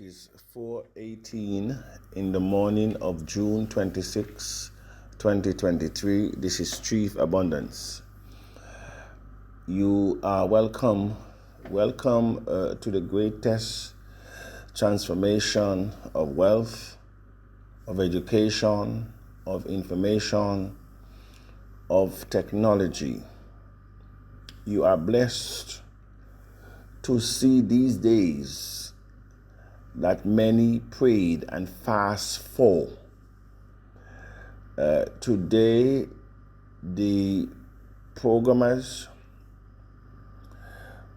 is 4:18 in the morning of June 26, 2023. This is Chief Abundance. You are welcome. Welcome to the greatest transformation of wealth, of education, of information, of technology. You are blessed to see these days that many prayed and fast for. Today, the programmers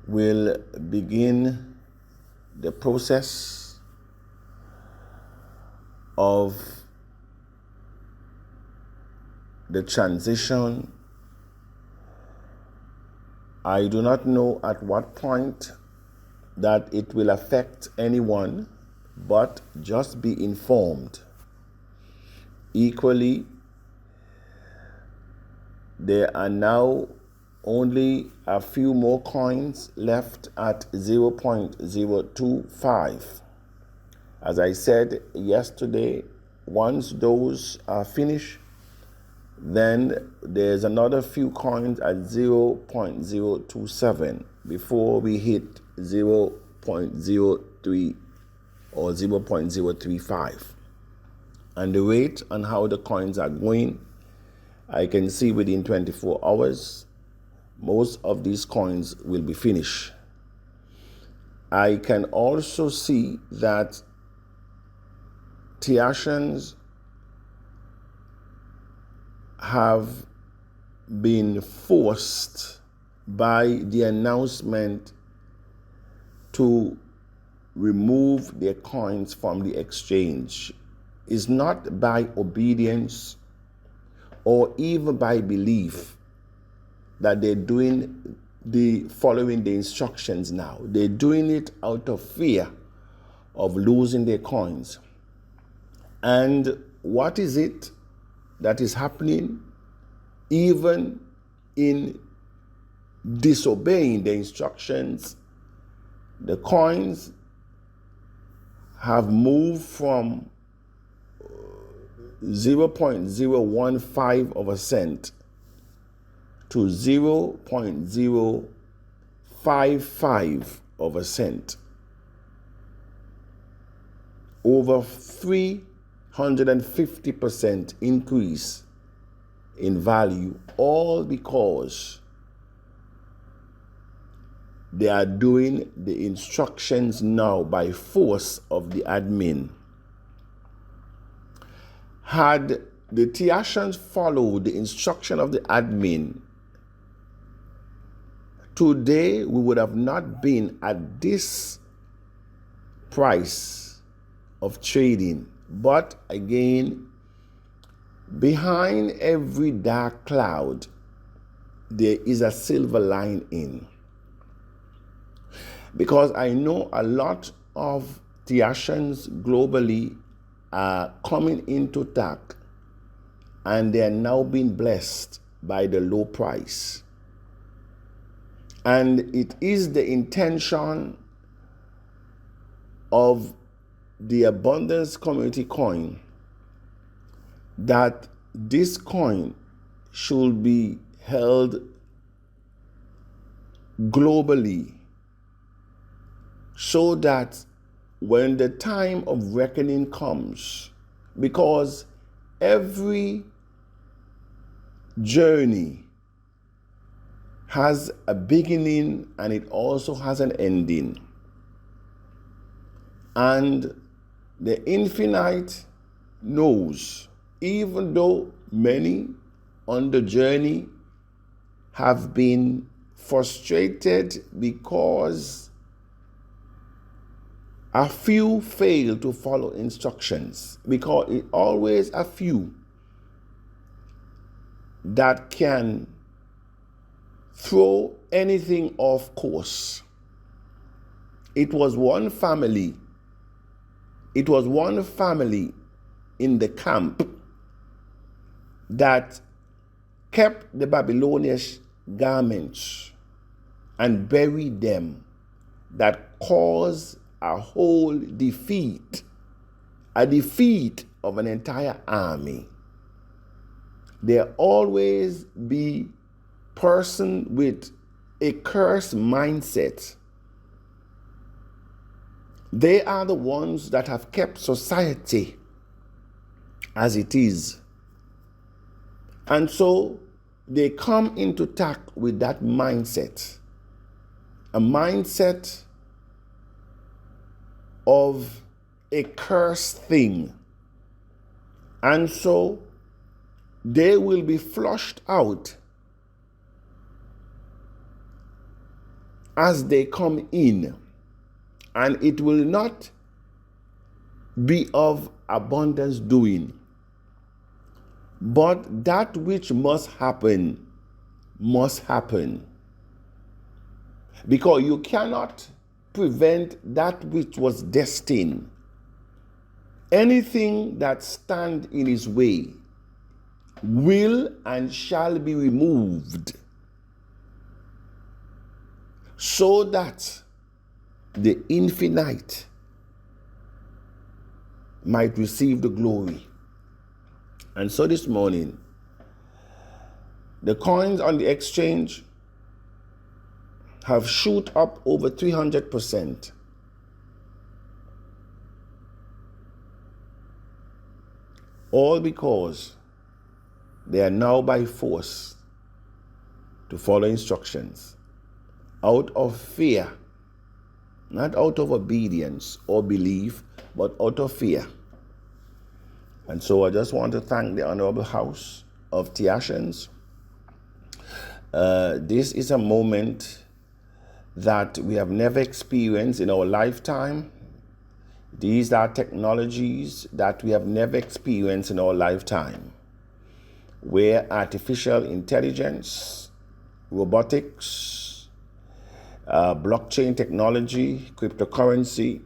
will begin the process of the transition. I do not know at what point that it will affect anyone, but just be informed. Equally, there are now only a few more coins left at 0.025. As I said yesterday, once those are finished, then there's another few coins at 0.027 before we hit 0.03 or 0.035. And the rate on how the coins are going, I can see within 24 hours, most of these coins will be finished. I can also see that Tiashans have been forced by the announcement to remove their coins from the exchange. Is not by obedience or even by belief that they're following the instructions now. They're doing it out of fear of losing their coins. And what is it that is happening? Even in disobeying the instructions, the coins have moved from 0.015 of a cent to 0.055 of a cent. Over 350% increase in value, all because they are doing the instructions now by force of the admin. Had the Tiashans followed the instruction of the admin, today we would have not been at this price of trading. But again, behind every dark cloud, there is a silver lining. Because I know a lot of Tiashans globally are coming into TAC, and they are now being blessed by the low price. And it is the intention of the Abundance Community coin that this coin should be held globally, so that when the time of reckoning comes, because every journey has a beginning and it also has an ending. And the infinite knows, even though many on the journey have been frustrated because a few fail to follow instructions, because it's always a few that can throw anything off course. It was one family in the camp that kept the Babylonian garments and buried them, that caused a whole defeat, a defeat of an entire army, there always be person with a cursed mindset. They are the ones that have kept society as it is. And so they come into tact with that mindset, a mindset of a cursed thing. And so they will be flushed out as they come in, and it will not be of abundance doing. But that which must happen, because you cannot prevent that which was destined. Anything that stands in his way will and shall be removed, so that the infinite might receive the glory. And so this morning, the coins on the exchange have shoot up over 300%. All because they are now by force to follow instructions out of fear, not out of obedience or belief, but out of fear. And so I just want to thank the Honorable House of Tiashans. This is a moment that we have never experienced in our lifetime. These are technologies that we have never experienced in our lifetime, where artificial intelligence, robotics, blockchain technology, cryptocurrency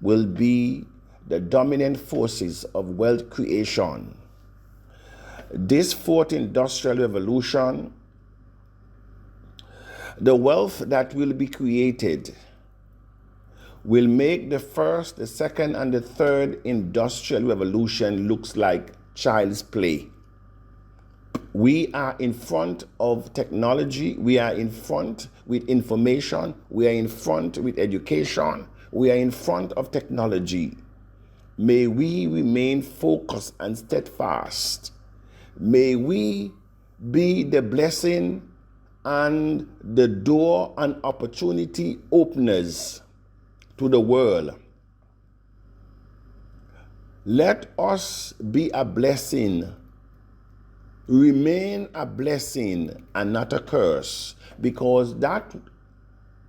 will be the dominant forces of wealth creation. This fourth industrial revolution, the wealth that will be created will make the first, the second, and the third industrial revolution looks like child's play. We are in front of technology. We are in front with information. We are in front with education. We are in front of technology. May we remain focused and steadfast. May we be the blessing and the door and opportunity openers to the world. Let us be a blessing, remain a blessing and not a curse, because that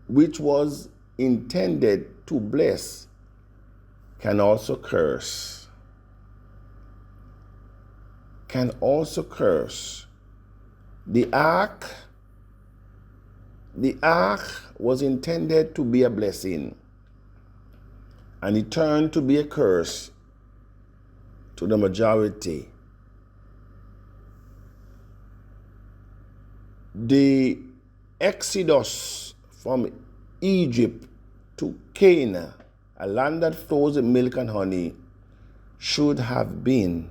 which was intended to bless can also curse. Can also curse. The ark was intended to be a blessing, and it turned to be a curse to the majority. The exodus from Egypt to Canaan, a land that flows with milk and honey, should have been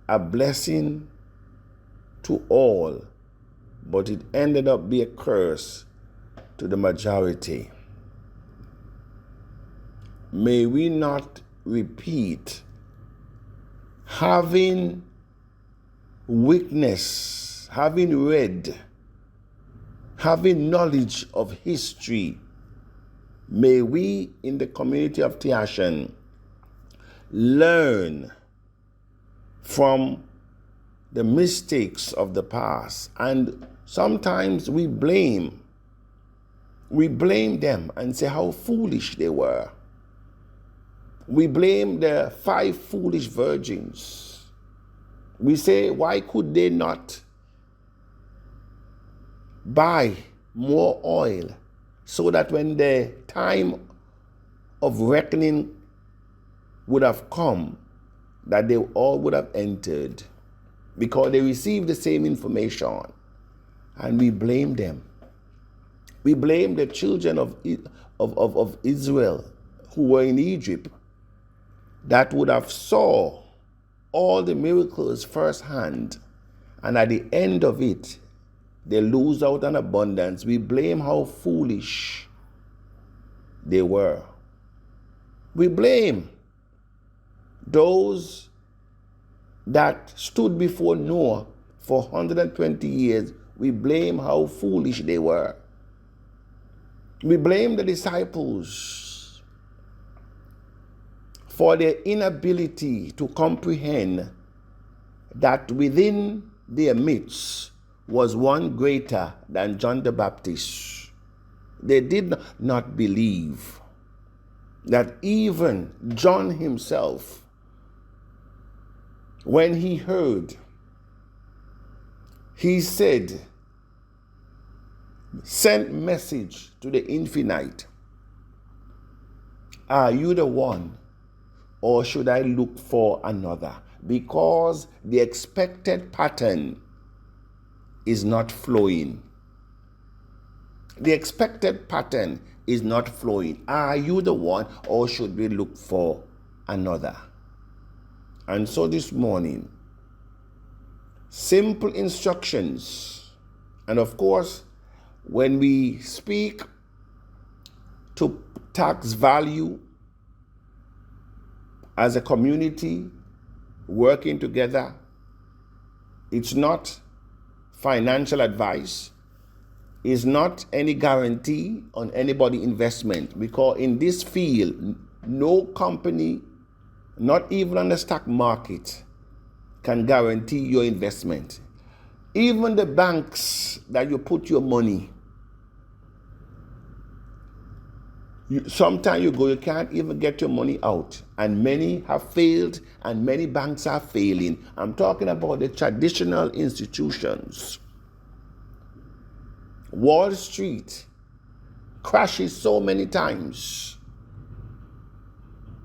a blessing to all, but it ended up being a curse to the majority. May we not repeat having weakness, having read, having knowledge of history. May we in the community of Tiashan learn from the mistakes of the past. And sometimes we blame them and say how foolish they were. We blame the 5 foolish virgins. We say, why could they not buy more oil so that when the time of reckoning would have come, that they all would have entered, because they received the same information. And we blame them. We blame the children of Israel who were in Egypt that would have saw all the miracles firsthand, and at the end of it, they lose out on abundance, we blame how foolish they were. We blame those that stood before Noah for 120 years. We blame how foolish they were. We blame the disciples for their inability to comprehend that within their midst was one greater than John the Baptist. They did not believe that even John himself, when he heard, he said, sent message to the infinite, are you the one, or should I look for another? Because the expected pattern is not flowing. The expected pattern is not flowing. Are you the one, or should we look for another? And so this morning, simple instructions. And of course, when we speak to tax value as a community working together, it's not financial advice, is not any guarantee on anybody investment, because in this field, no company, not even on the stock market, can guarantee your investment. Even the banks that you put your money, sometimes you go, you can't even get your money out. And many have failed, and many banks are failing. I'm talking about the traditional institutions. Wall Street crashes so many times.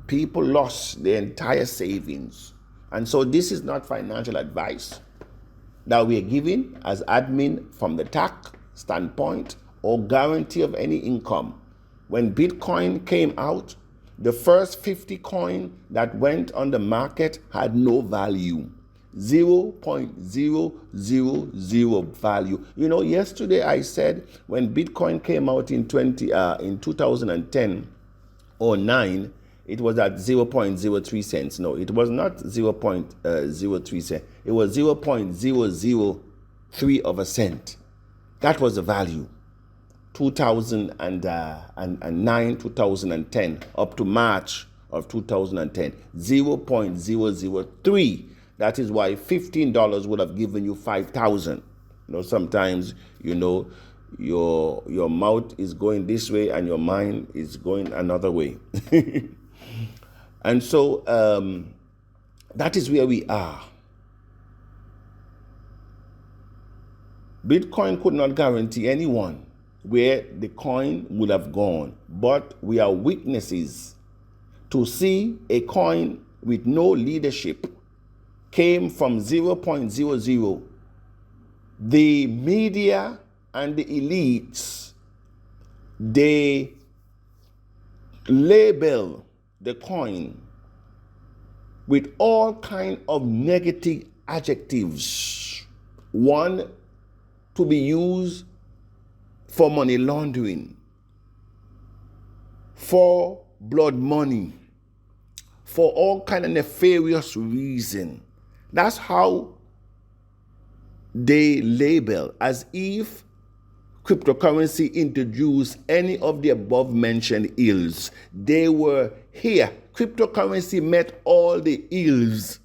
People lost their entire savings. And so this is not financial advice that we are giving as admin from the tax standpoint or guarantee of any income. When Bitcoin came out, the first 50 coins that went on the market had no value. 0.000 value. You know, yesterday I said when Bitcoin came out in 2010 or 9, it was at 0.03 cents. No, it was not 0.03 cents. It was 0.003 of a cent. That was the value. 2009, 2010, up to March of 2010, 0.003. That is why $15 would have given you 5,000. You know, sometimes, you know, your mouth is going this way and your mind is going another way. And so that is where we are. Bitcoin could not guarantee anyone where the coin would have gone, but we are witnesses to see a coin with no leadership came from 0.00. The media and the elites, they label the coin with all kind of negative adjectives. One, to be used for money laundering, for blood money, for all kind of nefarious reason. That's how they label, as if cryptocurrency introduced any of the above mentioned ills. They were here. Cryptocurrency met all the ills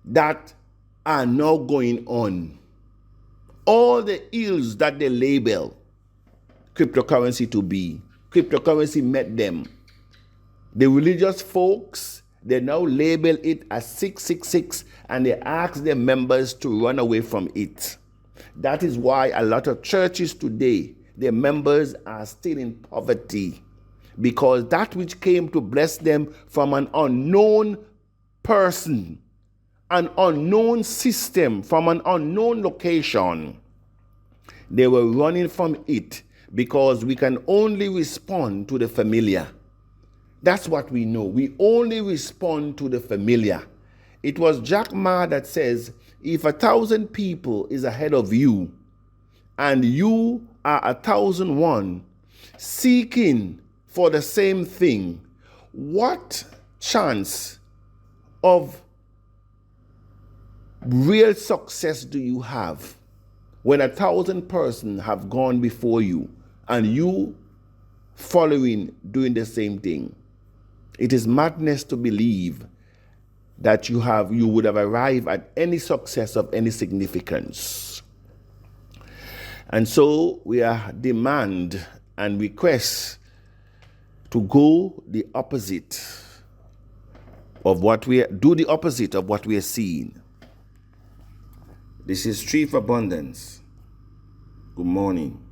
that are now going on. All the ills that they label cryptocurrency to be, cryptocurrency met them. The religious folks, they now label it as 666, and they ask their members to run away from it. That is why a lot of churches today, their members are still in poverty, because that which came to bless them from an unknown person, an unknown system, from an unknown location, they were running from it, because we can only respond to the familiar. That's what we know. We only respond to the familiar. It was Jack Ma that says, if 1,000 people is ahead of you and you are 1,001 seeking for the same thing, what chance of real success do you have when 1,000 persons have gone before you and you following, doing the same thing? It is madness to believe that you would have arrived at any success of any significance. And so we are demand and request to go the opposite of what we are seeing. This is Tree of Abundance. Good morning.